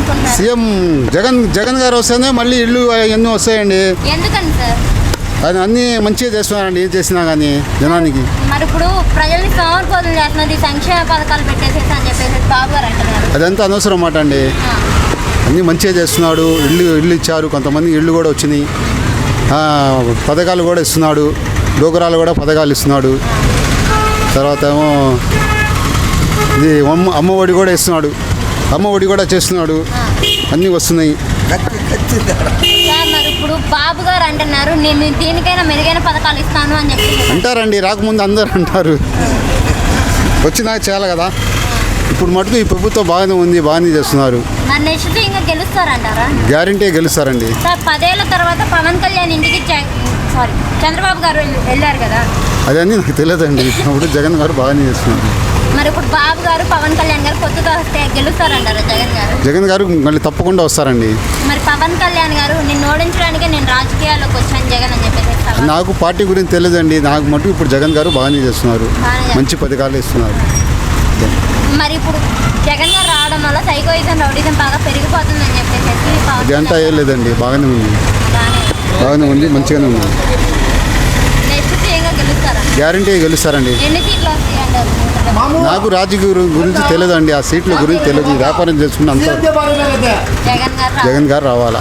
అనుకుంటున్నారు? సీఎం జగన్ గారు వస్తేనే మళ్ళీ ఇల్లు అవన్నీ వస్తాయండి. ఎందుకని సార్? అది అన్నీ మంచిగా చేస్తున్నారండి, ఏం చేసినా కానీ జనానికి. మరి ఇప్పుడు ప్రజల్ని సోమరిపోతులు చేస్తున్నది, సంక్షేమ పథకాలు పెట్టేసేసి అని చెప్పేసి బాబు గారు అంటున్నారు. అదంతా అనవసరం మాట అండి. అన్నీ మంచిగా చేస్తున్నాడు. ఇల్లు ఇచ్చారు, కొంతమంది ఇళ్ళు కూడా వచ్చినాయి. పథకాలు కూడా ఇస్తున్నాడు, డోకరాలు కూడా పథకాలు ఇస్తున్నాడు. తర్వాత ఏమో ఇది అమ్మ ఒడి కూడా ఇస్తున్నాడు, అమ్మ ఒడి కూడా చేస్తున్నాడు. అన్నీ వస్తున్నాయి. సార్ మరి ఇప్పుడు బాబు గారు అంటున్నారు నేను దీనికైనా మెరుగైన పథకాలు ఇస్తాను అని చెప్పి అంటారండి, రాకముందు అందరూ అంటారు, వచ్చినాక చేయాలి కదా. ఇప్పుడు మటుకు ఈ ప్రభుత్వం బాగానే ఉంది, బాగానే చేస్తున్నారు. మరి నెక్స్ట్ ఇంకా గెలుస్తారంటారా? గ్యారంటీ గెలుస్తారండి. సార్ 10 ఏళ్ల తర్వాత పవన్ కళ్యాణ్ ఇంటికి చంద్రబాబు గారు వెళ్ళారు కదా, అదన్నీ నాకు తెలియదండి. ఇప్పుడు జగన్ గారు బాగానే చేస్తున్నారు. మరి ఇప్పుడు బాబు గారు పవన్ కళ్యాణ్ గారు కొత్తగా వస్తే గెలుస్తారంటారా జగన్ గారు మళ్ళీ తప్పకుండా వస్తారండి. మరి పవన్ కళ్యాణ్ గారు నిన్ను ఓడించడానికే నేను రాజకీయాల్లోకి వచ్చాను జగన్ అని చెప్పేసి నాకు పార్టీ గురించి తెలియదండి. నాకు మటుకు ఇప్పుడు జగన్ గారు బాగానే చేస్తున్నారు, మంచి పథకాలు ఇస్తున్నారు. మరి ఇప్పుడు జగన్ గారు రావడం వల్ల సైకోయిజం రౌడిజం బాగా పెరిగిపోతుందని చెప్పేసి ఇదంతా ఏం లేదండి, బాగానే ఉంది, మంచిగానే ఉంది. నెక్స్ట్ సీఎంగా గెలుస్తారా? గ్యారంటీ గెలుస్తారండి. ఎన్ని సీట్లు వస్తాయి అంటారు? నాకు రాజకీయ గురించి తెలియదండి, ఆ సీట్ల గురించి తెలియదు. వ్యాపారం చేసుకున్న అంత జగన్ గారు జగన్ గారు రావాలా.